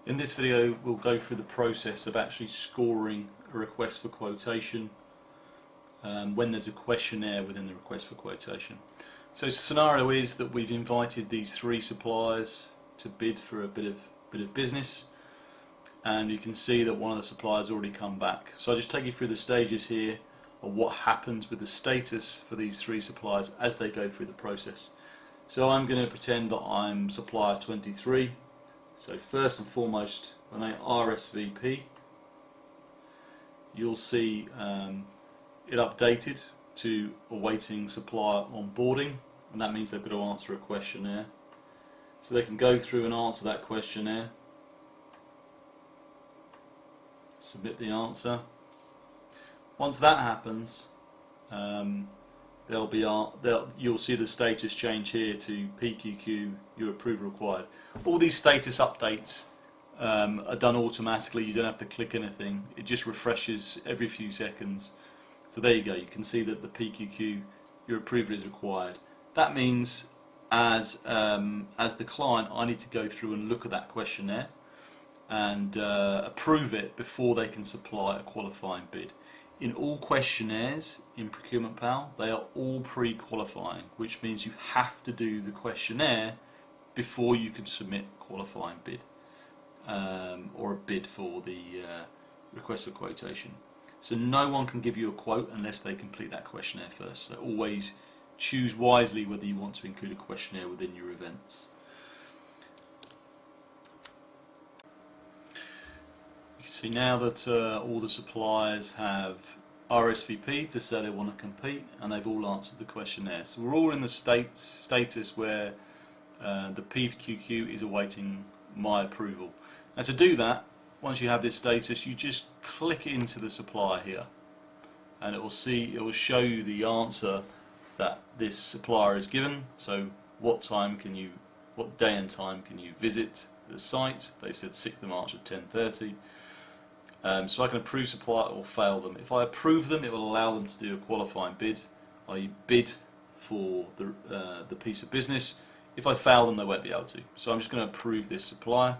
In this video we'll go through the process of actually scoring a request for quotation when there's a questionnaire within the request for quotation. So the scenario is that we've invited these three suppliers to bid for a bit of business, and you can see that one of the suppliers already come back. So I'll just take you through the stages here of what happens with the status for these three suppliers as they go through the process. So I'm going to pretend that I'm supplier 23. So first and foremost, when I RSVP, you'll see it updated to awaiting supplier onboarding, and that means they've got to answer a questionnaire. So they can go through and answer that questionnaire, submit the answer. Once that happens, you'll see the status change here to PQQ, your approval required. All these status updates are done automatically. You don't have to click anything. It just refreshes every few seconds. So there you go. You can see that the PQQ, your approval is required. That means as the client, I need to go through and look at that questionnaire and approve it before they can supply a qualifying bid. In all questionnaires in Procurement Pal, they are all pre-qualifying, which means you have to do the questionnaire before you can submit a qualifying bid or a bid for the request for quotation. So no one can give you a quote unless they complete that questionnaire first. So always choose wisely whether you want to include a questionnaire within your events. See now that all the suppliers have RSVP to say they want to compete, and they've all answered the questionnaire. So we're all in the status where the PQQ is awaiting my approval. Now to do that, once you have this status, you just click into the supplier here, and it will show you the answer that this supplier is given. So what day and time can you visit the site? They said 6th of March at 10:30. So I can approve supplier or fail them. If I approve them, it will allow them to do a qualifying bid, i.e. bid for the piece of business. If I fail them, they won't be able to. So I'm just going to approve this supplier,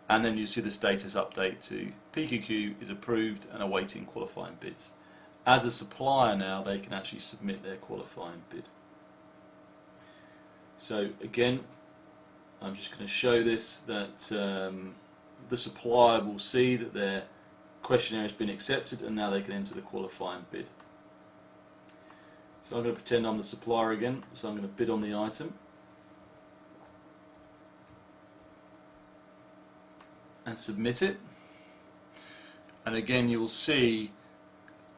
and then you see the status update to PQQ is approved and awaiting qualifying bids. As a supplier now, they can actually submit their qualifying bid. So again, I'm just going to show this that the supplier will see that their questionnaire has been accepted, and now they can enter the qualifying bid. So I'm going to pretend I'm the supplier again, so I'm going to bid on the item and submit it, and again you'll see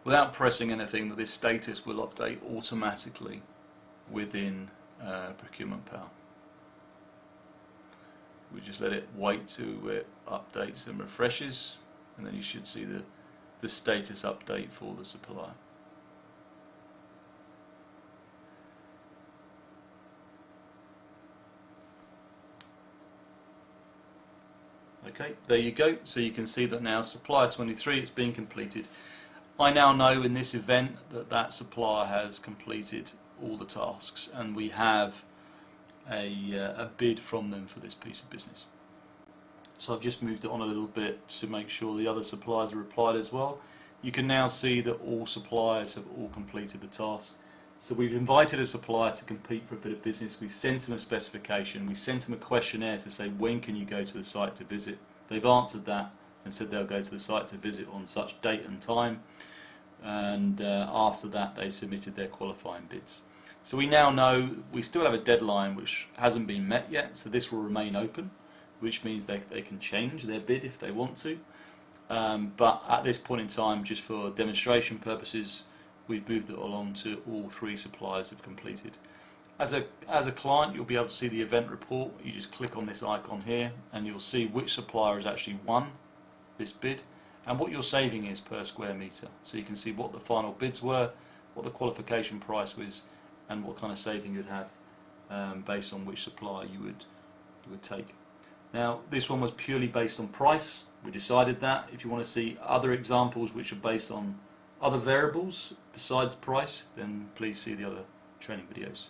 without pressing anything that this status will update automatically within Procurement Pal. We just let it wait till it updates and refreshes, and then you should see the status update for the supplier. Okay, there you go. So you can see that now supplier 23, it's been completed. I now know in this event that that supplier has completed all the tasks, and we have a bid from them for this piece of business. So I've just moved it on a little bit to make sure the other suppliers are replied as well. You can now see that all suppliers have all completed the task. So we've invited a supplier to compete for a bit of business. We've sent them a specification. We sent them a questionnaire to say when can you go to the site to visit. They've answered that and said they'll go to the site to visit on such date and time, and after that they submitted their qualifying bids. So we now know we still have a deadline which hasn't been met yet, so this will remain open, which means they can change their bid if they want to. But at this point in time, just for demonstration purposes, we've moved it along to all three suppliers have completed. As a client, you'll be able to see the event report. You just click on this icon here, and you'll see which supplier has actually won this bid and what your saving is per square metre. So you can see what the final bids were, what the qualification price was, and what kind of saving you'd have based on which supplier you would take. Now this one was purely based on price. We decided that. If you want to see other examples which are based on other variables besides price, then please see the other training videos.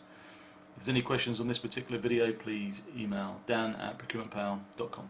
If there's any questions on this particular video, please email dan@procurementpal.com.